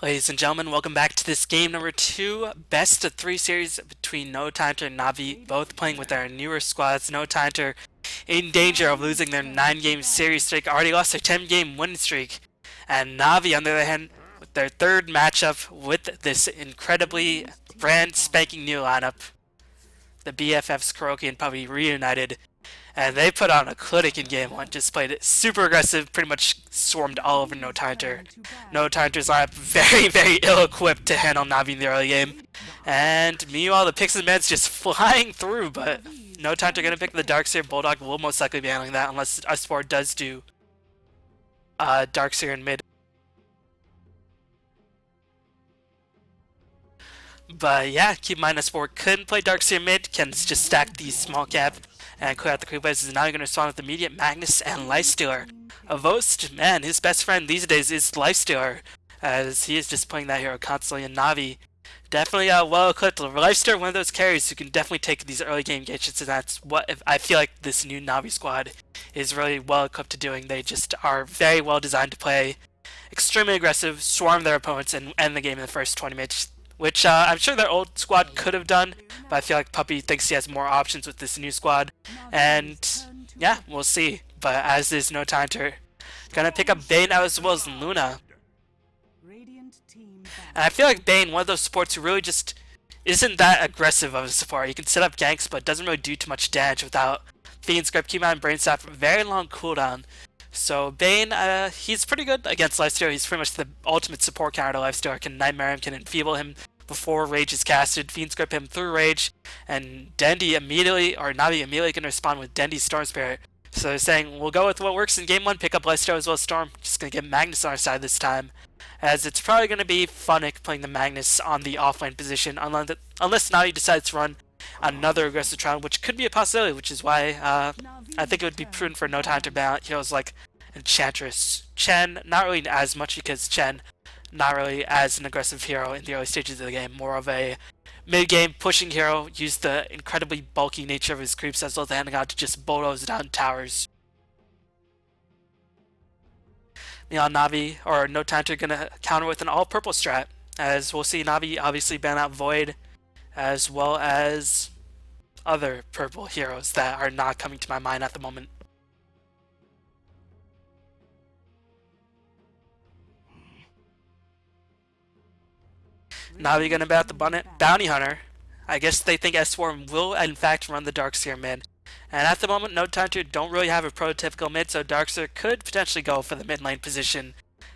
Ladies and gentlemen, welcome back to this game number 2, best of 3 series between No Tidehunter and Navi, both playing with our newer squads. No Tidehunter in danger of losing their 9-game series streak, already lost their 10-game winning streak, and Navi, on the other hand, with their third matchup with this incredibly brand spanking new lineup, the BFFs Kuroki and Puppy reunited, and they put on a clinic in game one. Just played it super aggressive, pretty much swarmed all over No Tidehunter. No Tidehunter's lineup very ill-equipped to handle Navi in the early game. And meanwhile, the Pix and Meds just flying through, but No Tidehunter gonna pick the Darkseer. Bulldog will most likely be handling that unless S4 does do Darkseer in mid. But yeah, keep in mind S4 couldn't play Darkseer mid, can just stack these small cap and clear out the creep places. Now you're going to spawn with the immediate Magnus and Lifestealer. Avost, man, his best friend these days is Lifestealer, as he is just playing that hero constantly. And Navi, definitely well equipped. Lifestealer, one of those carries who can definitely take these early game gadgets, and that's what I feel like this new Navi squad is really well equipped to doing. They just are very well designed to play extremely aggressive, swarm their opponents, and end the game in the first 20 minutes, which I'm sure their old squad could have done, but I feel like Puppy thinks he has more options with this new squad, and yeah, we'll see. But as is No Tidehunter, gonna pick up Bane as well as Luna, and I feel like Bane, one of those supports who really just isn't that aggressive of a support. He can set up ganks, but doesn't really do too much damage without Fiend's Grip, Keyman, and Brainstaff, very long cooldown. So Bane, he's pretty good against Lifestealer. He's pretty much the ultimate support counter to Lifestealer. Can Nightmare him, can enfeeble him before Rage is casted, Fiend's Grip him through Rage, and Navi immediately can respond with Dendy's Storm Spirit. So they're saying, we'll go with what works in game 1, pick up Lifestealer as well as Storm. Just gonna get Magnus on our side this time, as it's probably gonna be Funnick playing the Magnus on the offlane position, unless Navi decides to run another aggressive trial, which could be a possibility, which is why I think it would be prudent for No Time to ban heroes like Enchantress. Chen, not really as much because Chen, not really as an aggressive hero in the early stages of the game, more of a mid-game pushing hero, use the incredibly bulky nature of his creeps as well as handing out to just bulldoze down towers. Navi, or No Time to gonna counter with an all-purple strat, as we'll see Navi obviously ban out Void, as well as other purple heroes that are not coming to my mind at the moment. Navi gonna bat the Bounty Hunter. I guess they think S4 will in fact run the Darkseer mid. And at the moment, No Tidehunter don't really have a prototypical mid, so Darkseer could potentially go for the mid lane position.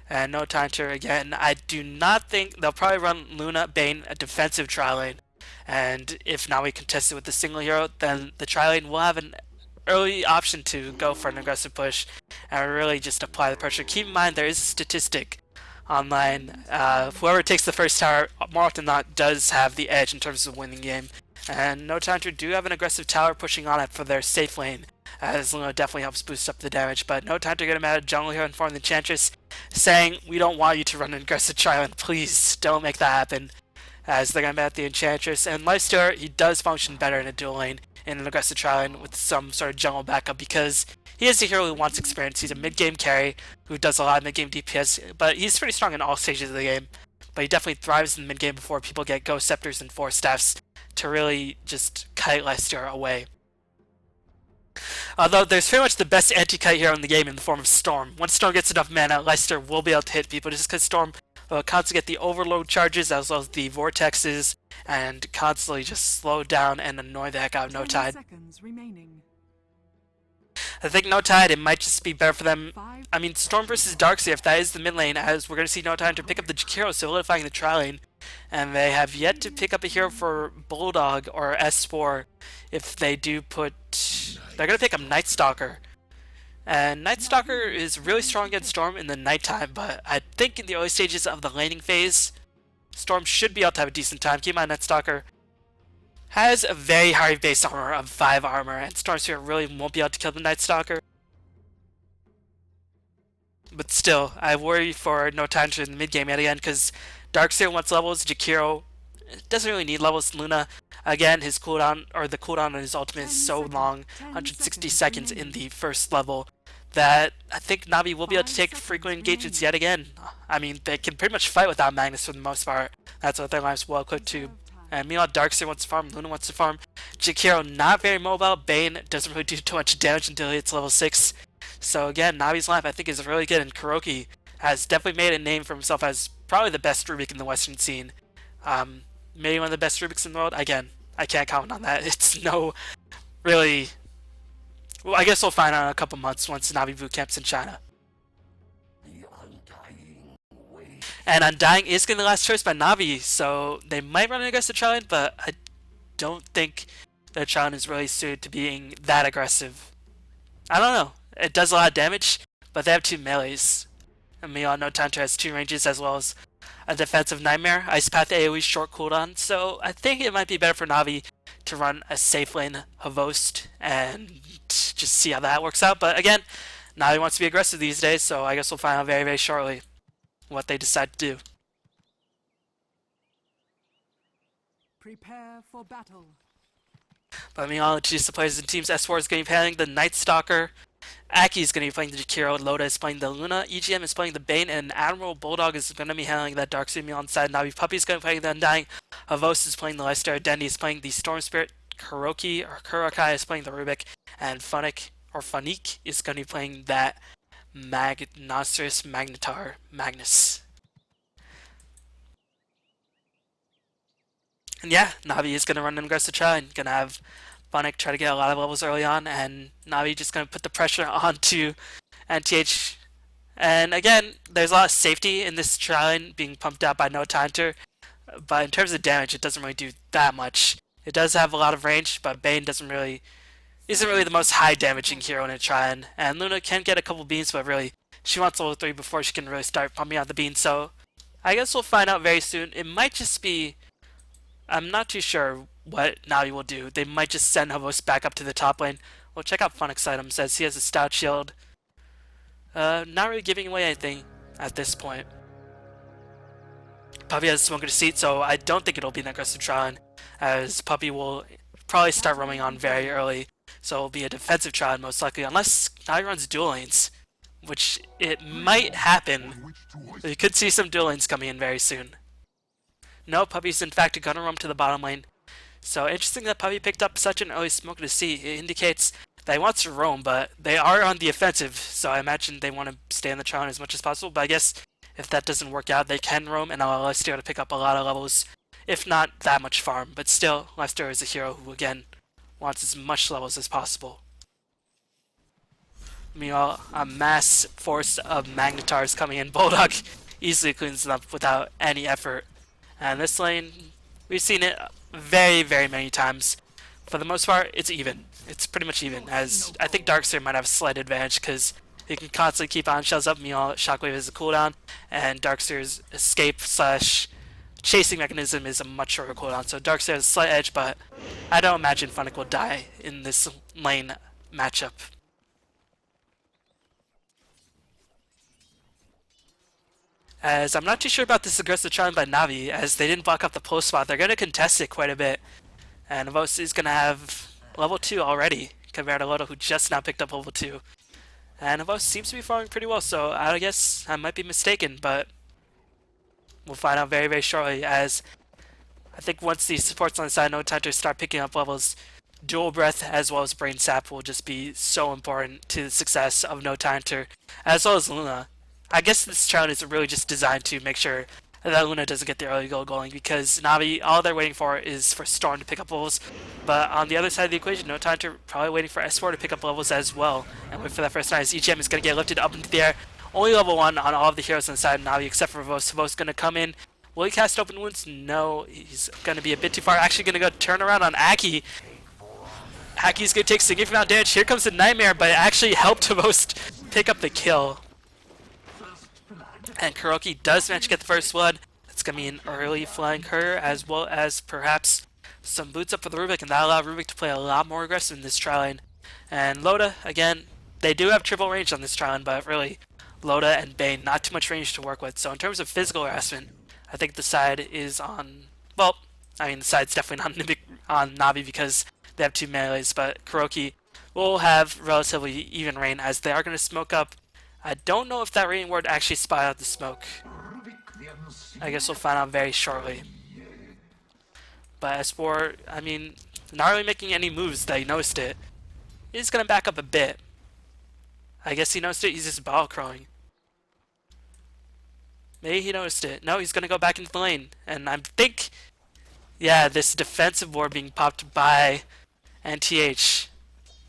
And No Tidehunter, again, I do not think they'll probably run Luna, Bane, a defensive tri lane. And if Navi contests it with a single hero, then the tri lane will have an early option to go for an aggressive push and really just apply the pressure. Keep in mind, there is a statistic online. Whoever takes the first tower, more often than not, does have the edge in terms of winning game. And No Tidehunter do have an aggressive tower pushing on it for their safe lane, as Luna definitely helps boost up the damage. But No Tidehunter get him out of jungle here and form the Enchantress, saying, we don't want you to run an aggressive tri-lane, please don't make that happen. As they're going to bat the Enchantress. And Lifestealer, he does function better in a dual lane in an aggressive tri-lane with some sort of jungle backup, because he is a hero who wants experience. He's a mid-game carry who does a lot of mid-game DPS, but he's pretty strong in all stages of the game. But he definitely thrives in mid-game before people get Ghost Scepters and Force Staffs to really just kite Lifestealer away. Although there's pretty much the best anti-kite hero in the game in the form of Storm. Once Storm gets enough mana, Lifestealer will be able to hit people, just because Storm will constantly get the overload charges as well as the vortexes, and constantly just slow down and annoy the heck out of No Tide. I think No Tide, it might just be better for them. I mean, Storm versus Darkseer, if that is the mid lane, as we're going to see No Time to pick up the hero, solidifying the tri lane. And they have yet to pick up a hero for Bulldog or S4 if they do put... They're going to pick up Night Stalker. And Night Stalker is really strong against Storm in the nighttime, but I think in the early stages of the laning phase, Storm should be able to have a decent time. Keep in mind, Night Stalker has a very high base armor of 5 armor, and Stormsphere really won't be able to kill the Night Stalker. But still, I worry for No Time in the mid game yet again, because Darkseer wants levels, Jakiro doesn't really need levels. Luna, again, his cooldown, or the cooldown on his ultimate is so long, 160 seconds in the first level, that I think Navi will be able to take frequent engagements yet again. I mean, they can pretty much fight without Magnus for the most part. That's what their line's well equipped to. And meanwhile, Darkseer wants to farm, Luna wants to farm. Jakiro not very mobile. Bane doesn't really do too much damage until he hits level 6. So again, Navi's lineup I think is really good, and Kuroki has definitely made a name for himself as probably the best Rubik in the Western scene. Maybe one of the best Rubiks in the world. Again, I can't comment on that. It's no really. Well, I guess we'll find out in a couple months once Navi boot camp's in China. And Undying is going to be the last choice by Navi, so they might run an aggressive challenge, but I don't think the challenge is really suited to being that aggressive. I don't know. It does a lot of damage, but they have 2 melees. And we all know Tidehunter has 2 ranges as well as a defensive nightmare. Ice Path AoE short cooldown, so I think it might be better for Navi to run a safe lane Havost and just see how that works out. But again, Navi wants to be aggressive these days, so I guess we'll find out very, very shortly what they decide to do. Prepare for battle. But meanwhile, introduce the players and teams. S4 is going to be playing the Night Stalker. Aki is going to be playing the Jakiro. Loda is playing the Luna. EGM is playing the Bane. And Admiral Bulldog is going to be handling that Darkseer on the side. Navi Puppy is going to be playing the Undying. Havos is playing the Leicester. Dendy is playing the Storm Spirit. Kurokai is playing the Rubik. And Funik is going to be playing that Magnosaurus Magnetar Magnus. And yeah, Navi is going to run an aggressive challenge. Going to have Funik try to get a lot of levels early on, and Navi just going to put the pressure onto NTH. And again, there's a lot of safety in this challenge being pumped out by No Tidehunter, but in terms of damage, it doesn't really do that much. It does have a lot of range, but Bane isn't really the most high damaging hero in a challenge. And Luna can get a couple beans, but really, she wants level 3 before she can really start pumping out the beans. So I guess we'll find out very soon. It might just be, I'm not too sure what Navi will do. They might just send Havos back up to the top lane. Well, check out Funik's items, as he has a stout shield. Not really giving away anything at this point. Puppy has a Smoker Deceit, so I don't think it'll be an aggressive Tron, as Puppy will probably start roaming on very early. So it'll be a defensive Tron most likely, unless Navi runs dual lanes, which it might happen. You could see some dual lanes coming in very soon. No, Puppy's in fact gonna roam to the bottom lane. So interesting that Puppy picked up such an early Smoke to see. It indicates that he wants to roam, but they are on the offensive, so I imagine they want to stay in the Tron as much as possible. But I guess if that doesn't work out, they can roam and allow Leicester to pick up a lot of levels, if not that much farm. But still, Leicester is a hero who, again, wants as much levels as possible. Meanwhile, a mass force of Magnetars coming in. Bulldog easily cleans them up without any effort. And this lane, we've seen it very, very many times. For the most part, it's even. It's pretty much even, as I think Darkseer might have a slight advantage because he can constantly keep on shells up. Meanwhile, Shockwave is a cooldown, and Darkseer's escape / chasing mechanism is a much shorter cooldown. So Darkseer has a slight edge, but I don't imagine Funik will die in this lane matchup. As I'm not too sure about this aggressive challenge by Navi, as they didn't block up the post spot. They're going to contest it quite a bit. And Avos is going to have level 2 already, compared to Loda, who just now picked up level 2. And Avos seems to be farming pretty well, so I guess I might be mistaken, but we'll find out very, very shortly, as I think once these supports on the side, No Tidehunter start picking up levels, Dual Breath as well as Brain Sap will just be so important to the success of No Tidehunter, as well as Luna. I guess this challenge is really just designed to make sure that Luna doesn't get the early goal going, because Navi, all they're waiting for is for Storm to pick up levels. But on the other side of the equation, No Tidehunter probably waiting for S4 to pick up levels as well. And wait for that first night, as EGM is going to get lifted up into the air. Only level 1 on all of the heroes on the side of Navi, except for Vos. Vos going to come in. Will he cast Open Wounds? No, he's going to be a bit too far. Actually going to go turn around on Aki. Aki's going to take significant amount of damage. Here comes the Nightmare, but it actually helped Vos pick up the kill. And Kuroki does manage to get the first blood. It's going to be an early flying Cur, as well as perhaps some boots up for the Rubik, and that allowed Rubik to play a lot more aggressive in this trial lane. And Loda, again, they do have triple range on this trial lane, but really, Loda and Bane, not too much range to work with. So in terms of physical harassment, I think the side is on, well, I mean, the side's definitely not on Navi because they have 2 melees, but Kuroki will have relatively even rain as they are going to smoke up. I don't know if that rain ward actually spotted out the smoke. I guess we'll find out very shortly. But as for, I mean, not really making any moves that he noticed it. He's going to back up a bit. I guess he noticed it, he's just ball crowing. Maybe he noticed it. No, he's going to go back into the lane. And I think, yeah, this defensive ward being popped by NTH.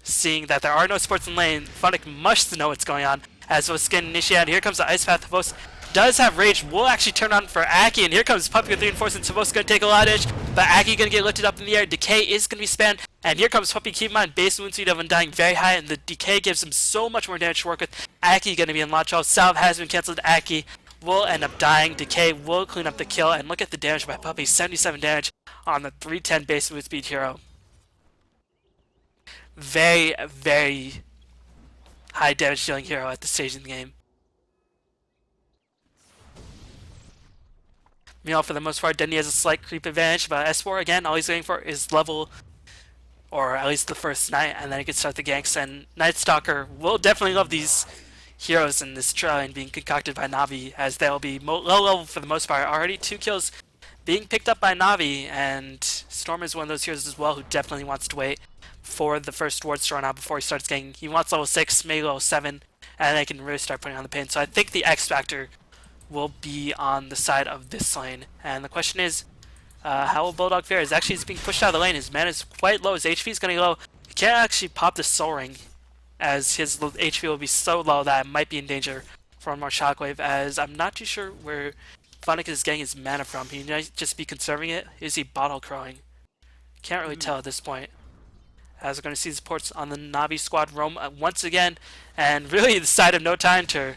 Seeing that there are no supports in lane, Funnick must know what's going on. As Vos getting initiated, here comes the Ice Path. Vos does have Rage, will actually turn on for Aki, and here comes Puppy with reinforcements. Vos going to take a lot of damage, but Aki going to get lifted up in the air. Decay is going to be spanned, and here comes Puppy. Keep in mind, base wound speed of Undying very high, and the Decay gives him so much more damage to work with. Aki going to be in launch. Salve has been cancelled. Aki will end up dying. Decay will clean up the kill, and look at the damage by Puppy. 77 damage on the 310 base wound speed hero. Very, very high damage dealing hero at this stage in the game. Meanwhile, for the most part, Dendy has a slight creep advantage, but S4, again, all he's waiting for is level, or at least the first Knight, and then he can start the ganks, and Night Stalker will definitely love these heroes in this trillion being concocted by Navi, as they'll be low level for the most part. Already 2 kills being picked up by Navi, and Storm is one of those heroes as well who definitely wants to wait for the first wards to run out before he starts getting, he wants level 6, maybe level 7, and they can really start putting on the pain. So I think the X Factor will be on the side of this lane. And the question is, how will Bulldog fare? He's actually being pushed out of the lane. His mana is quite low. His HP is going to be low. He can't actually pop the Soul Ring, as his HP will be so low that it might be in danger from more Shockwave, as I'm not too sure where Funnick is getting his mana from. He might just be conserving it. Is he bottle crowing? Can't really tell at this point. As we're going to see the supports on the Navi squad roam once again, and really the side of No Tidehunter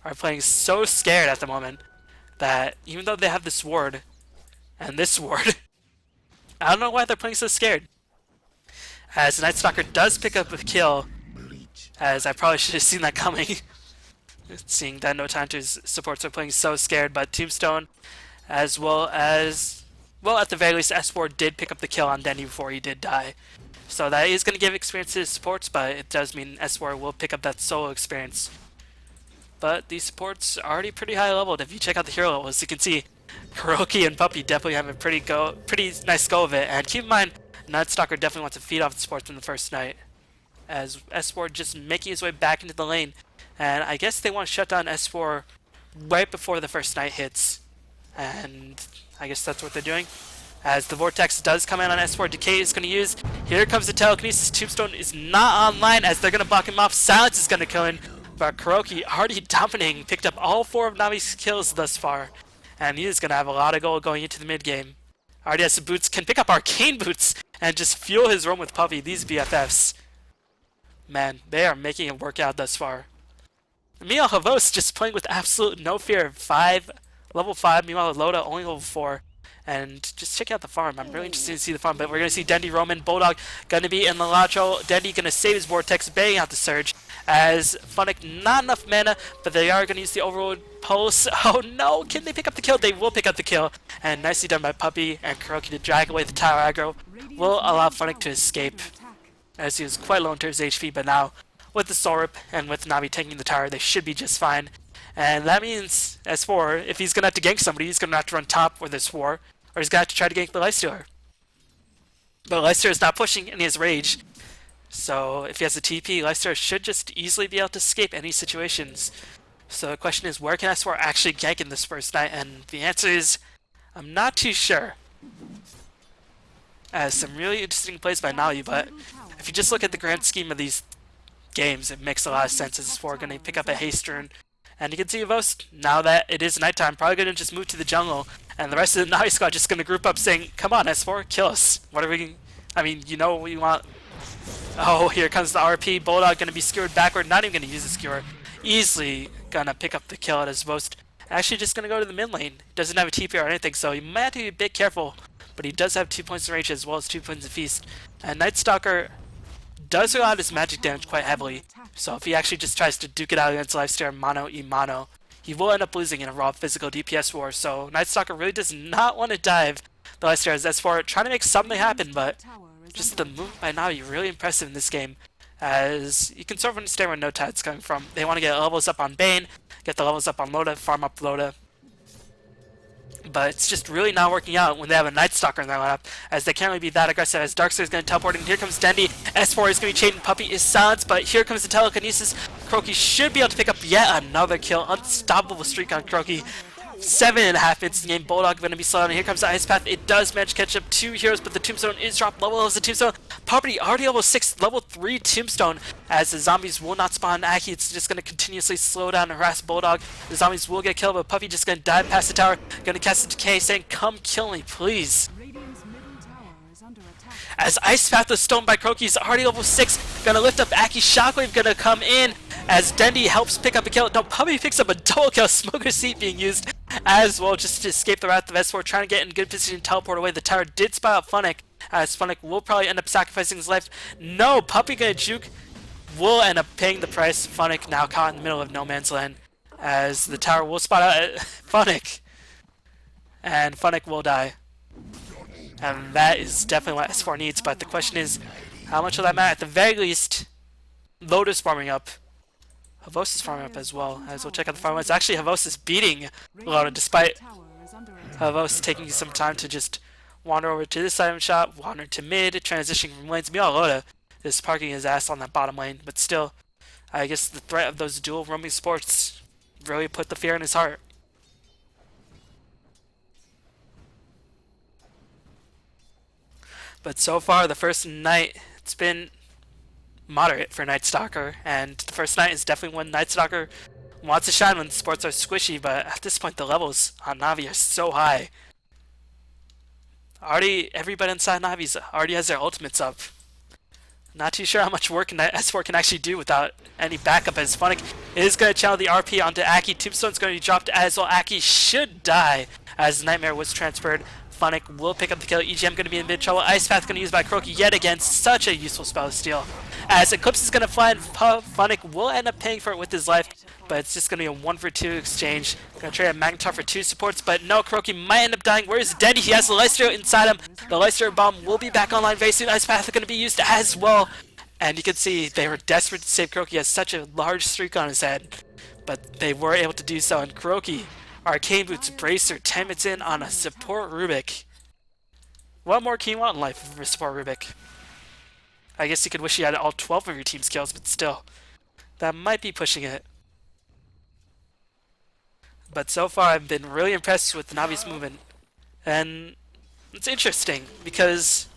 are playing so scared at the moment that even though they have this ward and this ward, I don't know why they're playing so scared. As Night Stalker does pick up a kill, as I probably should have seen that coming, seeing that No Tidehunter's supports are playing so scared, but Tombstone, as well as, well, at the very least, S4 did pick up the kill on Denny before he did die. So that is going to give experience to his supports, but it does mean S4 will pick up that solo experience. But these supports are already pretty high leveled. If you check out the hero levels, you can see Hiroki and Puppy definitely have a pretty nice go of it. And keep in mind, Night Stalker definitely wants to feed off the supports in the first night, as S4 just making his way back into the lane. And I guess they want to shut down S4 right before the first night hits. And I guess that's what they're doing. As the Vortex does come in on S4, Decay is going to use. Here comes the Telekinesis. Tombstone is not online, as they're going to block him off. Silence is going to kill him. But Kuroki, already dominating, picked up all 4 of Navi's kills thus far. And he is going to have a lot of gold going into the mid game. Already has some boots, can pick up Arcane Boots and just fuel his roam with Puppy. These BFFs, man, they are making it work out thus far. Meanwhile, Havos just playing with absolute no fear. Level 5, meanwhile Loda only level 4. And just check out the farm. I'm really interested to see the farm, but we're going to see Dendy Roman, Bulldog going to be in the Lacho. Dendy going to save his Vortex, baiting out the Surge, as Funnick not enough mana, but they are going to use the Overload Pulse. Oh no, can they pick up the kill? They will pick up the kill, and nicely done by Puppy and Kuroki to drag away the tower aggro. Will allow Funnick to escape, as he was quite low into his HP, but now with the Soul Rip and with Navi taking the tower, they should be just fine. And that means S4, if he's going to have to gank somebody, he's going to have to run top with this war, or he's going to have to try to gank the Lifestealer. But Lifestealer is not pushing, and he has Rage. So if he has a TP, Lifestealer should just easily be able to escape any situations. So the question is, where can S4 actually gank in this first night? And the answer is, I'm not too sure. Some really interesting plays by Navi, but if you just look at the grand scheme of these games, it makes a lot of sense as S4 going to pick up a haste rune. And you can see Vos, now that it is nighttime, probably going to just move to the jungle, and the rest of the Navi squad just going to group up saying, come on S4, kill us. What are we, I mean, you know what we want. Oh, here comes the RP. Bulldog going to be skewered backward, not even going to use the skewer. Easily going to pick up the kill at his Vos. Actually just going to go to the mid lane. Doesn't have a TP or anything, so he might have to be a bit careful. But he does have 2 points of range as well as 2 points of feast. And Night Stalker does rely on his magic damage quite heavily. So if he actually just tries to duke it out against Lifestealer mano e mano, he will end up losing in a raw physical DPS war. So Night Stalker really does not want to dive the Lifestealer as S4 trying to make something happen, but just the move by Navi really impressive in this game. as you can sort of understand where No Tide's coming from. They want to get levels up on Bane, get the levels up on Loda, farm up Loda. But it's just really not working out when they have a Night Stalker in their lineup, as they can't really be that aggressive, as Darkseer is going to teleport, and here comes Dendi. S4 is going to be chained, Puppey is silenced, but here comes the telekinesis. Croaky should be able to pick up yet another kill. Unstoppable streak on Croaky. 7.5 minutes in the game. Bulldog going to be slowed down. Here comes the Ice Path. It does manage to catch up 2 heroes, but the Tombstone is dropped. Level is the Tombstone. Puppey already level 6, level 3 Tombstone, as the zombies will not spawn Aki. It's just going to continuously slow down and harass Bulldog. The zombies will get killed, but Puppey just going to dive past the tower. Going to cast a decay, saying, "Come kill me, please." As Ice Path was stolen by Croaky, he's already level 6. Gonna lift up Aki. Shockwave gonna come in as Dendi helps pick up a kill. No, Puppey picks up a double kill. Smoker Seat being used as well just to escape the wrath of S4, trying to get in good position to teleport away. The tower did spy out Funnick, as Funnick will probably end up sacrificing his life. No, Puppey gonna juke. Will end up paying the price. Funnick now caught in the middle of no man's land, as the tower will spot out Funnick. And Funnick will die. And that is definitely what S4 needs, but the question is, how much will that matter? At the very least, Loda's farming up. Havos is farming up as well, as we'll check out the farm. It's actually Havos is beating Loda, despite Havos taking some time to just wander over to this item shop, wander to mid, transitioning from lanes. Meanwhile, Loda is parking his ass on that bottom lane, but still, I guess the threat of those dual roaming sports really put the fear in his heart. But so far, the first night, it's been moderate for Night Stalker, and the first night is definitely when Night Stalker wants to shine when sports are squishy, but at this point the levels on Navi are so high. Already, everybody inside Navi's already has their ultimates up. Not too sure how much work S4 can actually do without any backup, as Funnick is going to channel the RP onto Aki. Tombstone's going to be dropped as well. Aki should die, as Nightmare was transferred. Funnick will pick up the kill. EGM going to be in mid trouble. Ice Path going to use by Croaky yet again. Such a useful spell to steal. As Eclipse is going to fly, and Funnick will end up paying for it with his life, but it's just going to be a 1-for-2 exchange. Going to trade a Magnetar for 2 supports, but no, Croaky might end up dying. Where's Dendi? He has the Lystra inside him. The Lystra bomb will be back online very soon. Ice Path is going to be used as well. And you can see they were desperate to save Croaky. He has such a large streak on his head, but they were able to do so. And Croaky, Arcane Boots, Bracer, 10 minutes in on a support Rubik. What more can you want in life for support Rubik? I guess you could wish you had all 12 of your team's kills, but still, that might be pushing it. But so far, I've been really impressed with Navi's movement, and it's interesting because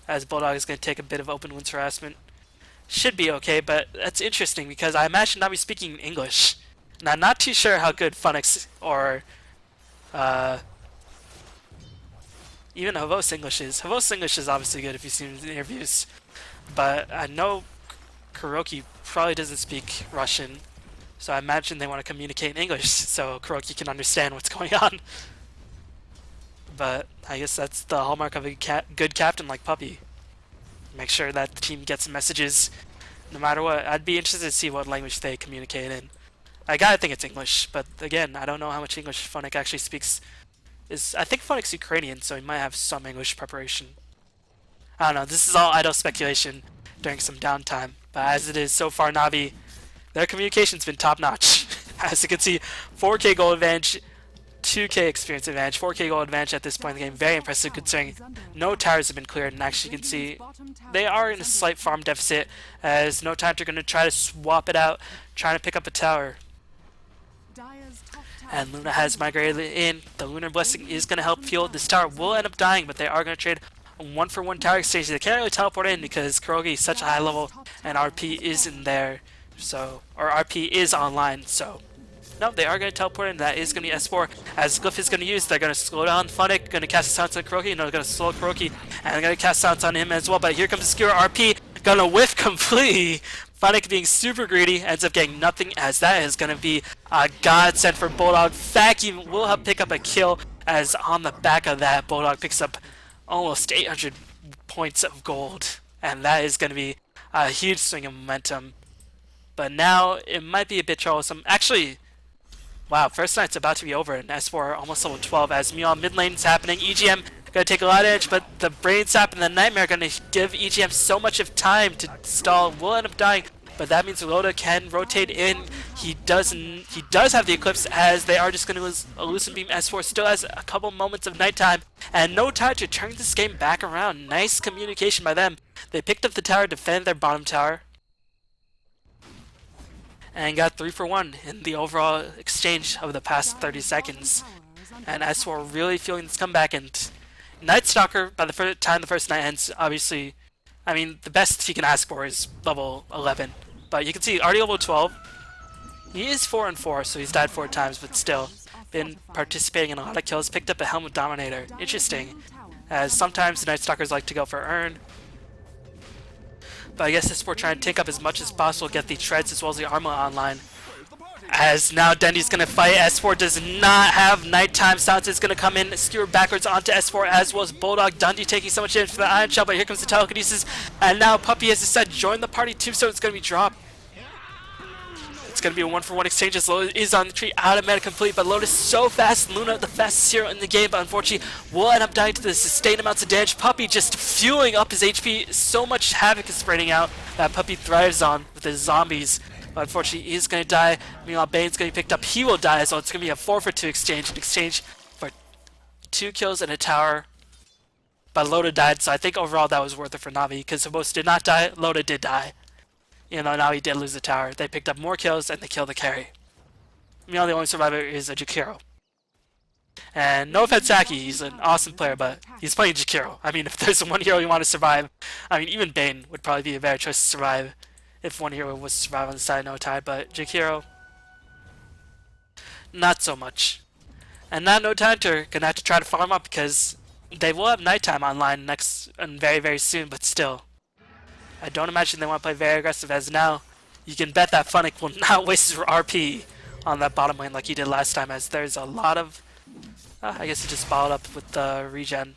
as Bulldog is going to take a bit of open wounds harassment, should be okay. But that's interesting because I imagine Navi speaking English, and I'm not too sure how good Funix or even Havos English is. Havos English is obviously good if you've seen the interviews, but I know Kuroki probably doesn't speak Russian, so I imagine they want to communicate in English so Kuroki can understand what's going on. But I guess that's the hallmark of a good captain like Puppey. Make sure that the team gets messages no matter what. I'd be interested to see what language they communicate in. I gotta think it's English, but again, I don't know how much English Funnick actually speaks. I think Funnick's Ukrainian, so he might have some English preparation. I don't know, this is all idle speculation during some downtime. But as it is so far, Navi, their communication's been top-notch. As you can see, 4K gold advantage, 2K experience advantage, 4K gold advantage at this point in the game. Very impressive considering no towers have been cleared, and actually you can see they are in a slight farm deficit, as No Tidehunter are going to try to swap it out, trying to pick up a tower. And Luna has migrated in. The Lunar Blessing is going to help fuel. This tower will end up dying, but they are going to trade a 1-for-1 tower exchange. They can't really teleport in because Kurogi is such a high level and RP is in there, so, or RP is online, so no, they are going to teleport in. That is going to be S4. As Glyph is going to use, they're going to slow down Funnick, going to cast a silence on Kurogi, no, they're going to slow Kurogi, and they're going to cast silence on him as well, but here comes the Skewer RP, going to whiff completely. Funnick being super greedy ends up getting nothing, as that is going to be a godsend for Bulldog. Vacuum will help pick up a kill, as on the back of that, Bulldog picks up almost 800 points of gold, and that is going to be a huge swing of momentum. But now it might be a bit troublesome. Actually, wow, first night's about to be over, and S4 almost level 12, as Meow mid lane is happening. EGM Gonna take a lot of damage, but the Brain Sap and the Nightmare are gonna give EGM so much of time to stall. Will end up dying, but that means Loda can rotate in. He does have the Eclipse, as they are just gonna lose Elusive Beam. S4 still has a couple moments of nighttime, and No Tide to turn this game back around. Nice communication by them. They picked up the tower, defended their bottom tower, and got 3 for 1 in the overall exchange of the past 30 seconds. And S4 really feeling this comeback, and Night Stalker, by the time the first night ends, obviously, I mean, the best he can ask for is level 11. But you can see, already level 12. He is 4-4, so he's died 4 times, but still, been participating in a lot of kills. Picked up a Helmet Dominator. Interesting, as sometimes the Night Stalkers like to go for Urn. But I guess this we're trying to take up as much as possible, get the Treads as well as the Armor online. As now Dendy's going to fight. S4 does not have nighttime. Silence is going to come in, skewer backwards onto S4, as well as Bulldog. Dundee taking so much damage for the Iron Shell, but here comes the Telekinesis. And now Puppey has decided to join the party. Tombstone is going to be dropped. It's going to be a 1-for-1 exchange as Lotus is on the tree, automatic complete, but Lotus so fast. Luna, the fastest hero in the game, but unfortunately will end up dying to the sustained amounts of damage. Puppey just fueling up his HP. So much havoc is spreading out that Puppey thrives on with his zombies. But unfortunately, he's going to die. Meanwhile, Bane's going to be picked up. He will die, so it's going to be a 4-for-2 exchange. An exchange for 2 kills and a tower. But Loda died, so I think overall that was worth it for Navi, because Hibos did not die, Loda did die. Even though Navi did lose the tower. They picked up more kills, and they killed the carry. Meanwhile, the only survivor is a Jakiro. And no offense, Saki, he's an awesome player, but he's playing Jakiro. I mean, if there's one hero you want to survive, I mean, even Bane would probably be a better choice to survive if one hero was to survive on the side of No Tide, but Jakiro, not so much. And now No Tidehunter gonna have to try to farm up, because they will have nighttime online next and very, very soon, but still. I don't imagine they want to play very aggressive, as now you can bet that Funnick will not waste his RP on that bottom lane like he did last time, as there's a lot of... I guess he just followed up with the regen,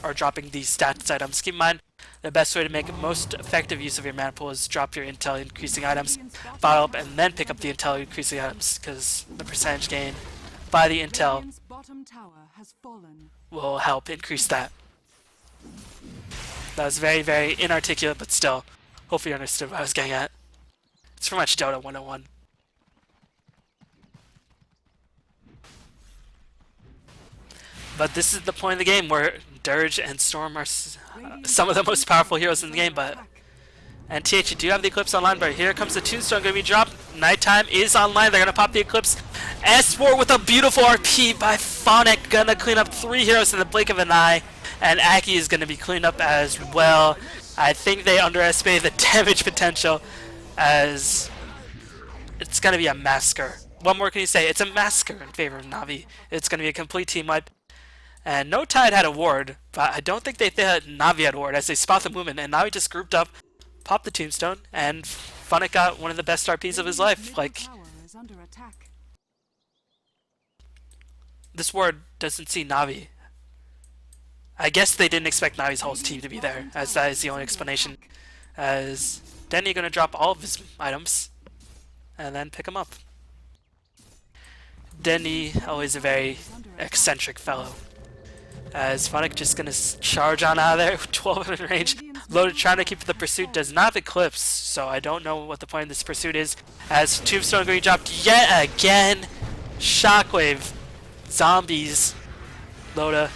or dropping these stats items. Keep in mind, the best way to make most effective use of your mana pool is drop your intel increasing items, follow up, and then pick up the intel increasing items, because the percentage gain by the intel will help increase that. That was very, very inarticulate, but still, hopefully you understood what I was getting at. It's pretty much Dota 101. But this is the point of the game where Dirge and Storm are some of the most powerful heroes in the game, but... And TH, you do have the Eclipse online, but here comes the Tombstone going to be dropped. Nighttime is online, they're going to pop the Eclipse. S4 with a beautiful RP by Phonic, going to clean up 3 heroes in the blink of an eye. And Aki is going to be cleaned up as well. I think they underestimated the damage potential, as it's going to be a massacre. What more can you say? It's a massacre in favor of Navi. It's going to be a complete team wipe. And No Tide had a ward, but I don't think they had Navi had a ward, as they spot the movement, and Navi just grouped up, popped the Tombstone, and Funnick got one of the best RPs of his life. Like, this ward doesn't see Navi. I guess they didn't expect Navi's whole team to be there, as that is the only explanation. As Denny gonna drop all of his items, and then pick them up. Denny, always a very eccentric fellow. As Phonic just gonna charge on out of there with 12 in range. Loaded trying to keep the pursuit, does not have Eclipse, so I don't know what the point of this pursuit is. As Tombstone going to be dropped yet again. Shockwave. Zombies. Loda.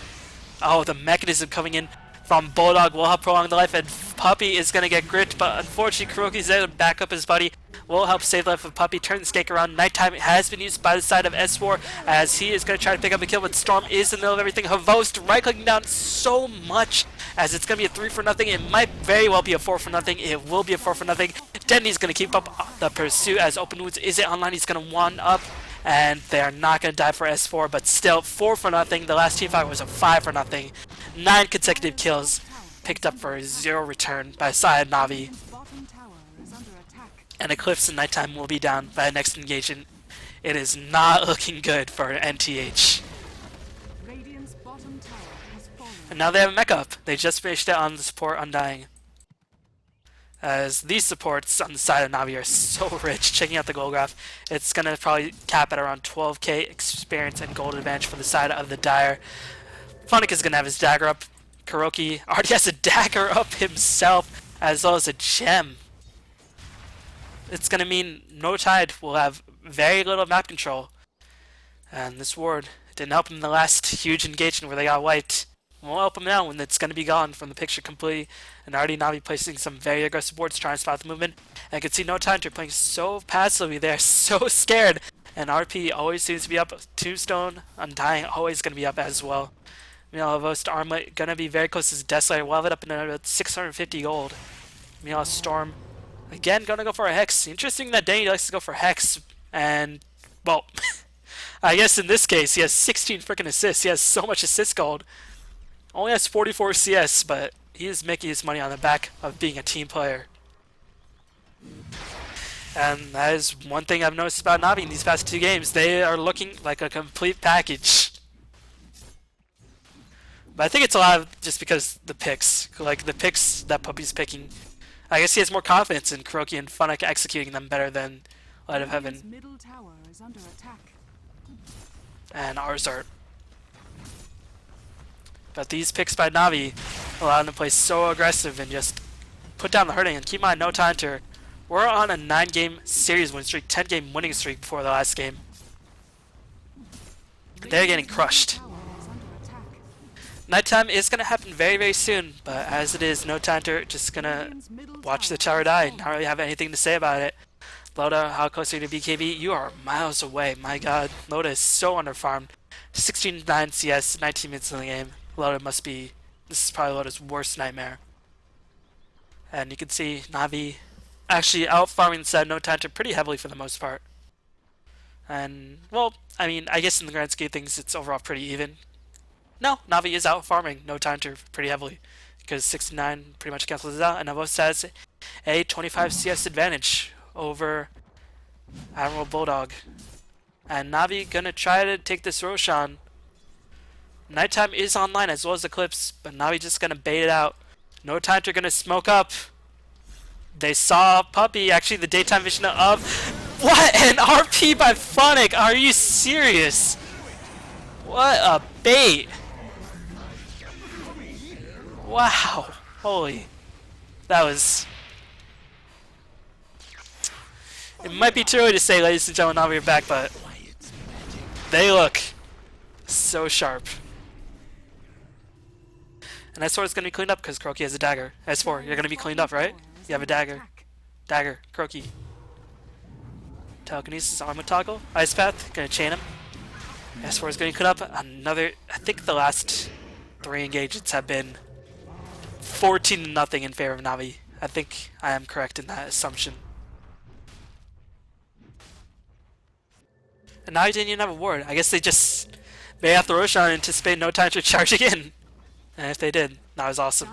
Oh, the mechanism coming in from Bulldog will help prolong the life, and Puppey is going to get gripped, but unfortunately Kuroki's there to back up his buddy. Will help save the life of Puppey, turn the stake around. Nighttime has been used by the side of S4, as he is going to try to pick up a kill, but Storm is in the middle of everything. Havost right-clicking down so much, as it's going to be a 3-for-0. It might very well be a 4-for-0. It will be a 4-for-0. Denny's going to keep up the pursuit, as Open Wounds is it online. He's going to one up, and they are not going to die for S4, but still 4-for-0. The last team fight was a 5-for-0. 9 consecutive kills picked up for 0 return by side Navi. And Eclipse and Nighttime will be down by the next engagement. It is not looking good for NTH. And now they have a mech up. They just finished it on the support Undying. As these supports on the side of Navi are so rich. Checking out the gold graph, it's going to probably cap at around 12k experience and gold advantage for the side of the Dire. Funnick is gonna have his dagger up. Kuroki already has a dagger up himself, as well as a gem. It's gonna mean No Tide will have very little map control. And this ward didn't help him in the last huge engagement where they got wiped. Won't help him now when it's going to be gone from the picture completely. And already Navi placing some very aggressive boards trying to spot the movement. And I can see No Tidehunter playing so passively there, so scared. And RP always seems to be up. Tombstone, Undying, always going to be up as well. Meanwhile, Vost Armlet going to be very close to his Desolator. We'll have it up in about 650 gold. Meanwhile, Storm, again, going to go for a Hex. Interesting that Danny likes to go for Hex. And, well, I guess in this case, he has 16 freaking assists. He has so much assist gold. Only has 44 CS, but he is making his money on the back of being a team player. And that is one thing I've noticed about Navi in these past 2 games. They are looking like a complete package. But I think it's a lot of just because the picks. Like the picks that Puppy's picking. I guess he has more confidence in Kuroki and Funnick executing them better than Light of Heaven. And Arzart. But these picks by Navi allow him to play so aggressive and just put down the hurting. And keep in mind, No Tidehunter, we're on a 9-game series win streak, 10-game winning streak before the last game. They're getting crushed. Nighttime is going to happen very, very soon, but as it is, No Tidehunter just going to watch the tower die. Not really have anything to say about it. Loda, how close are you to BKB? You are miles away. My god, Loda is so underfarmed. 16-9 CS, 19 minutes in the game. Loda must be... This is probably Loda's worst nightmare. And you can see Navi actually out-farming No Tidehunter pretty heavily for the most part. And, well, I mean, I guess in the grand scheme of things, it's overall pretty even. No, Navi is out-farming No Tidehunter pretty heavily. Because 69 pretty much cancels it out. And Navos has a 25 CS advantage over Admiral Bulldog. And Navi gonna try to take this Roshan. Nighttime is online as well as Eclipse, but Navi just gonna bait it out. No Tidehunter gonna smoke up. They saw Puppy, actually the daytime vision of... What? An RP by Funnick? Are you serious? What a bait. Wow. Holy. That was... It might be too early to say, ladies and gentlemen, Navi are back, but they look so sharp. And S4 is going to be cleaned up because Kuroki has a dagger. S4, you're going to be cleaned up, right? You have a dagger. Dagger, Kuroki. Telekinesis, armor toggle. Ice Path, going to chain him. S4 is going to clean up another... I think the last 3 engagements have been 14-0 in favor of Navi. I think I am correct in that assumption. And now he didn't even have a ward. I guess they just may have the Roshan and anticipate No Tidehunter charging in. And if they did, that was awesome.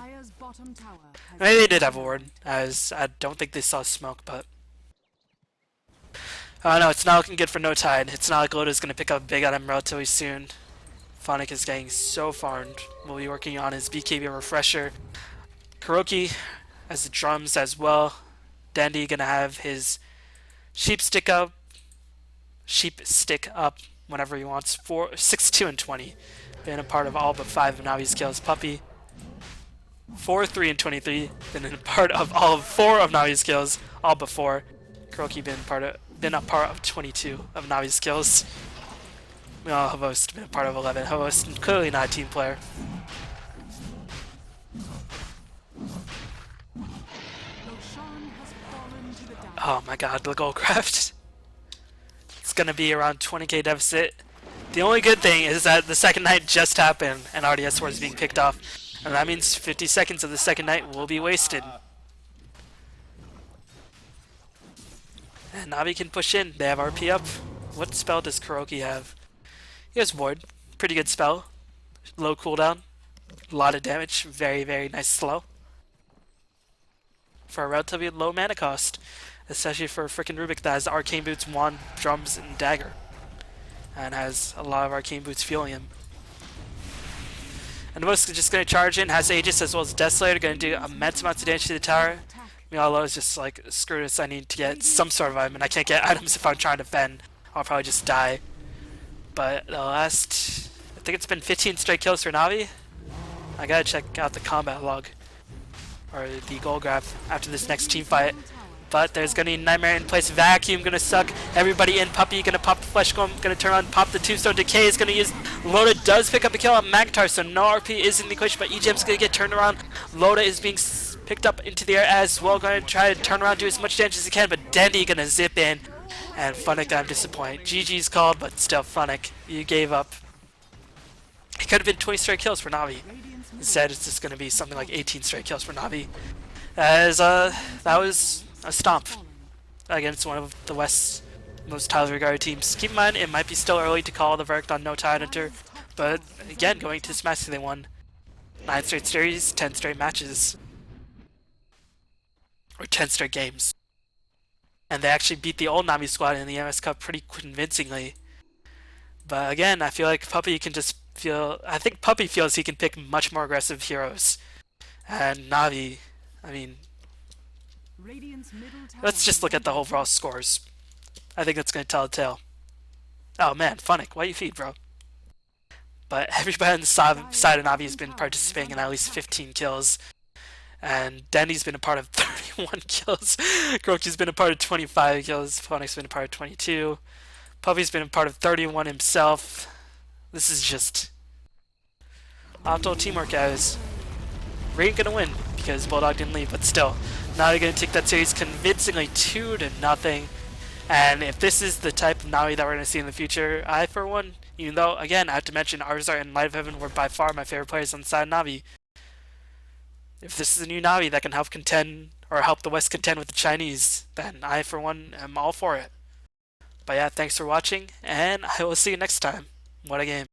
Maybe they did have a ward, as I don't think they saw smoke, but... No, it's not looking good for No Tide. It's not like Loda's going to pick up a big item relatively soon. Funnick is getting so farmed. We'll be working on his BKB refresher. Kuroki has the drums as well. Dandy going to have his sheep stick up whenever he wants. 6, 2, and 20. Been a part of all but 5 of Navi's kills. Puppy 4, 3, and 23. Been a part of all of 4 of Navi's kills, all but 4. Kuroki been a part of 22 of Navi's kills. Well, Havost been a part of 11. Havost clearly not a team player. Oh my god, the Goldcraft. It's gonna be around 20k deficit. The only good thing is that the second night just happened and RDS is being picked off. And that means 50 seconds of the second night will be wasted. And Navi can push in. They have RP up. What spell does Kuroki have? He has Void. Pretty good spell. Low cooldown. A lot of damage. Very, very nice slow. For a relatively low mana cost. Especially for frickin' Rubik that has Arcane Boots, Wand, Drums, and Dagger. And has a lot of Arcane Boots fueling him. And most is just going to charge in, has Aegis as well as Desolator, going to do immense amounts of damage to the tower. Meanwhile, is just like, screw this, I need to get some sort of item, and I can't get items if I'm trying to defend. I'll probably just die. But the last I think it's been 15 straight kills for Navi. I gotta check out the combat log, or the goal graph after this next team fight. But there's gonna be Nightmare in place. Vacuum gonna suck everybody in. Puppey gonna pop the Flesh Golem, gonna turn around, pop the Tombstone. Decay is gonna use. Loda does pick up a kill on Magnetar, so no RP is in the equation, but EGM's gonna get turned around. Loda is being picked up into the air as well, gonna try to turn around, do as much damage as he can, but Dandy gonna zip in. And Funnick, I'm disappointed. GG's called, but still, Funnick, you gave up. It could have been 20 straight kills for Navi. Instead, it's just gonna be something like 18 straight kills for Navi. As that was a stomp against one of the West's most highly regarded teams. Keep in mind, it might be still early to call the verdict on No Tidehunter, but again, going to this match, they won 9 straight series, 10 straight matches, or 10 straight games. And they actually beat the old Navi squad in the MS Cup pretty convincingly. But again, I feel like Puppey can just I think Puppey feels he can pick much more aggressive heroes. And Navi, I mean, let's just look at the overall scores. I think that's going to tell a tale. Oh man, Funnick, why you feed, bro? But everybody on the side of Navi has been participating in at least 15 kills. And Dandy's been a part of 31 kills. Croaky's been a part of 25 kills. Funnick's been a part of 22. Puppey's been a part of 31 himself. This is just optimal teamwork, guys. Raid gonna win because Bulldog didn't leave, but still, Navi gonna take that series convincingly 2-0. And if this is the type of Navi that we're gonna see in the future, I for one, even though again I have to mention Arzar and Light of Heaven were by far my favorite players on the side of Navi. If this is a new Navi that can help contend or help the West contend with the Chinese, then I for one am all for it. But yeah, thanks for watching, and I will see you next time. What a game.